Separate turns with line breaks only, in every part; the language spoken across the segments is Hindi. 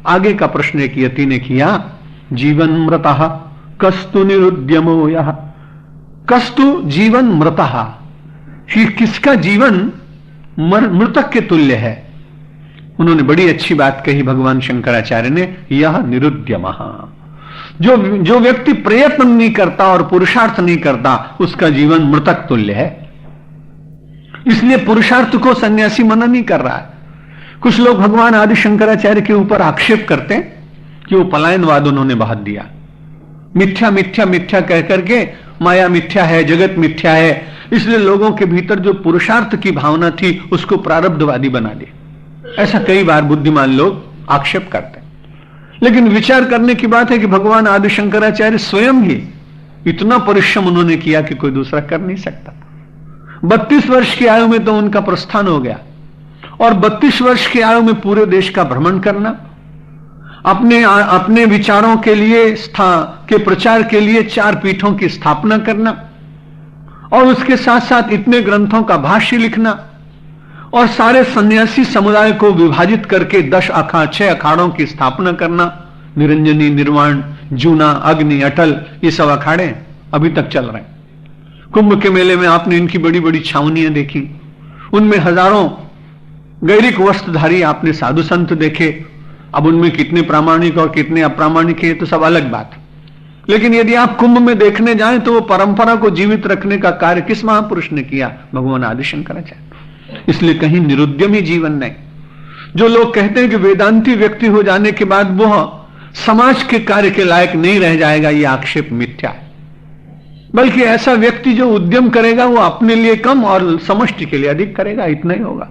आगे का प्रश्न एक यति ने किया, जीवन मृतः कस्तु निरुद्यमो यः। कस्तु जीवन मृतः, किसका जीवन मृतक के तुल्य है। उन्होंने बड़ी अच्छी बात कही भगवान शंकराचार्य ने, यह निरुद्यमः, जो व्यक्ति प्रयत्न नहीं करता और पुरुषार्थ नहीं करता उसका जीवन मृतक तुल्य है। इसलिए पुरुषार्थ को सन्यासी मना नहीं कर रहा है। कुछ लोग भगवान आदि शंकराचार्य के ऊपर आक्षेप करते हैं कि वो पलायनवाद उन्होंने बहा दिया, मिथ्या मिथ्या मिथ्या कह करके माया मिथ्या है, जगत मिथ्या है, इसलिए लोगों के भीतर जो पुरुषार्थ की भावना थी उसको प्रारब्धवादी बना दिया। ऐसा कई बार बुद्धिमान लोग आक्षेप करते हैं। लेकिन विचार करने की बात है कि भगवान आदि शंकराचार्य स्वयं ही इतना परिश्रम उन्होंने किया कि कोई दूसरा कर नहीं सकता। 32 वर्ष की आयु में तो उनका प्रस्थान हो गया, और 32 वर्ष की आयु में पूरे देश का भ्रमण करना, अपने विचारों के लिए के प्रचार के लिए 4 पीठों की स्थापना करना, और उसके साथ साथ इतने ग्रंथों का भाष्य लिखना, और सारे सन्यासी समुदाय को विभाजित करके 6 अखाड़ों की स्थापना करना, निरंजनी, निर्वाण, जूना, अग्नि, अटल, ये सब अखाड़े अभी तक चल रहे हैं। कुंभ के मेले में आपने इनकी बड़ी बड़ी छावनियां देखी, उनमें हजारों गैरिक वस्त्रधारी आपने साधु संत देखे। अब उनमें कितने प्रामाणिक और कितने अप्रामाणिक है तो सब अलग बात, लेकिन यदि आप कुंभ में देखने जाएं तो वो परंपरा को जीवित रखने का कार्य किस महापुरुष ने किया? भगवान आदि शंकराचार्य। इसलिए कहीं निरुद्यमी जीवन नहीं। जो लोग कहते हैं कि वेदांती व्यक्ति हो जाने के बाद वह समाज के कार्य के लायक नहीं रह जाएगा, यह आक्षेप मिथ्या है। बल्कि ऐसा व्यक्ति जो उद्यम करेगा वो अपने लिए कम और समष्टि के लिए अधिक करेगा, इतना ही होगा।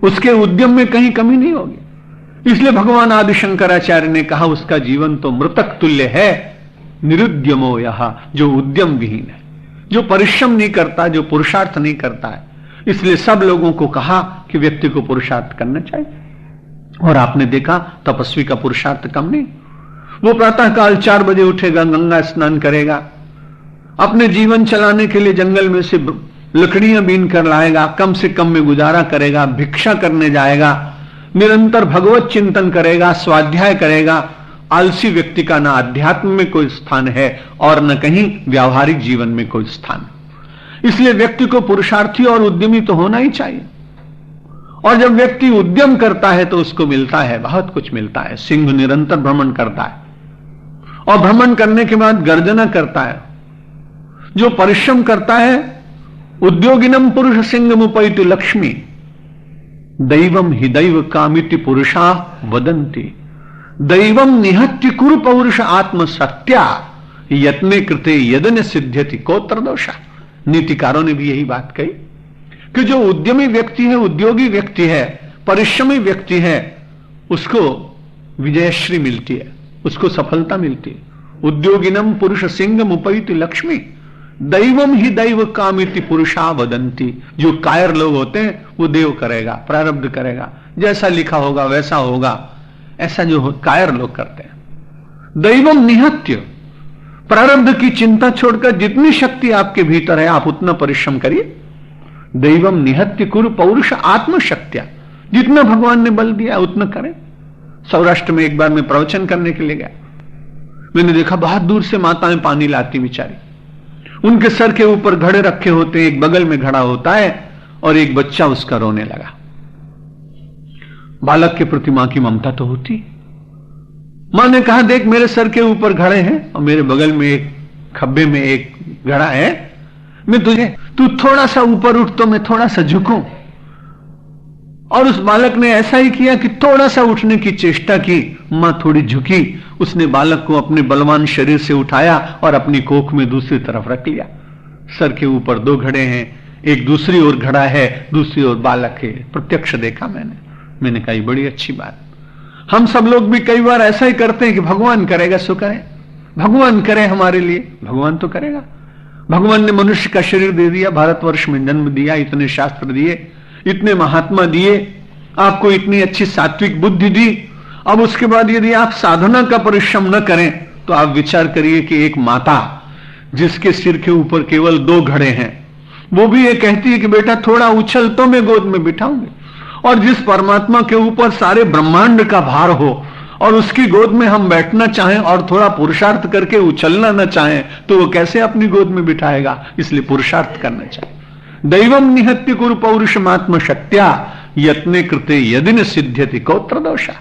उसके उद्यम में कहीं कमी नहीं होगी। इसलिए भगवान आदि शंकराचार्य ने कहा उसका जीवन तो मृतक तुल्य है, निरुद्यमो यह, जो उद्यम विहीन है, जो परिश्रम नहीं करता, जो पुरुषार्थ नहीं करता है। इसलिए सब लोगों को कहा कि व्यक्ति को पुरुषार्थ करना चाहिए। और आपने देखा तपस्वी का पुरुषार्थ कम नहीं। वो प्रातःकाल 4 बजे उठेगा, गंगा स्नान करेगा, अपने जीवन चलाने के लिए जंगल में से लकड़ियां बीन कर लाएगा, कम से कम में गुजारा करेगा, भिक्षा करने जाएगा, निरंतर भगवत चिंतन करेगा, स्वाध्याय करेगा। आलसी व्यक्ति का ना अध्यात्म में कोई स्थान है और न कहीं व्यावहारिक जीवन में कोई स्थान। इसलिए व्यक्ति को पुरुषार्थी और उद्यमी तो होना ही चाहिए। और जब व्यक्ति उद्यम करता है तो उसको मिलता है, बहुत कुछ मिलता है। सिंह निरंतर भ्रमण करता है और भ्रमण करने के बाद गर्जना करता है। जो परिश्रम करता है, उद्योगिनम पुरुष सिंह मुपैतु लक्ष्मी दैवम हि दैव कामिति पुरुषा वदन्ति दैवम निहत्य कुरु पौरुष आत्म सत्या यत्ने कृते यदन सिद्ध्यति कोत्र दोषा। नीतिकारों ने भी यही बात कही कि जो उद्यमी व्यक्ति है, उद्योगी व्यक्ति है, परिश्रमी व्यक्ति है, उसको विजयश्री मिलती है, उसको सफलता मिलती है। उद्योगिनम पुरुष सिंह मुपैति लक्ष्मी दैवम ही दैव कामिति पुरुषा वदंती। जो कायर लोग होते हैं वो देव करेगा, प्रारब्ध करेगा, जैसा लिखा होगा वैसा होगा, ऐसा जो कायर लोग करते हैं। दैवम निहत्य, प्रारब्ध की चिंता छोड़कर जितनी शक्ति आपके भीतर है आप उतना परिश्रम करिए। दैवम निहत्य कुरु पौरुष आत्मशक्त्या, जितना भगवान ने बल दिया उतना करें। सौराष्ट्र में एक बार मैं प्रवचन करने के लिए गया, मैंने देखा बहुत दूर से माताएं पानी लाती बेचारी, उनके सर के ऊपर घड़े रखे होते हैं, एक बगल में घड़ा होता है और एक बच्चा उसका रोने लगा। बालक के प्रति मां की ममता तो होती। मां ने कहा देख मेरे सर के ऊपर घड़े हैं और मेरे बगल में एक खब्बे में एक घड़ा है, मैं तू थोड़ा सा ऊपर उठ तो मैं थोड़ा सा झुकूं। और उस बालक ने ऐसा ही किया कि थोड़ा सा उठने की चेष्टा की, मां थोड़ी झुकी, उसने बालक को अपने बलवान शरीर से उठाया और अपनी कोख में दूसरी तरफ रख लिया। सर के ऊपर 2 घड़े हैं, एक दूसरी ओर घड़ा है, दूसरी ओर बालक है। प्रत्यक्ष देखा मैंने कहा बड़ी अच्छी बात। हम सब लोग भी कई बार ऐसा ही करते हैं कि भगवान करेगा सो करें, भगवान करे हमारे लिए, भगवान तो करेगा। भगवान ने मनुष्य का शरीर दे दिया, भारतवर्ष में जन्म दिया, इतने शास्त्र दिए, इतने महात्मा दिए, आपको इतनी अच्छी सात्विक बुद्धि दी। अब उसके बाद यदि आप साधना का परिश्रम न करें तो आप विचार करिए कि एक माता जिसके सिर के ऊपर केवल 2 घड़े हैं, वो भी ये कहती है कि बेटा थोड़ा उछल तो मैं गोद में बिठाऊंगी। और जिस परमात्मा के ऊपर सारे ब्रह्मांड का भार हो और उसकी गोद में हम बैठना चाहें और थोड़ा पुरुषार्थ करके उछलना न चाहें तो वो कैसे अपनी गोद में बिठाएगा? इसलिए पुरुषार्थ करना चाहिए। दैवम निहत्य कुरु पौरुषमात्म शक्त्या यत्ने कृते यदि न सिद्ध्यति कौत्र दोषा।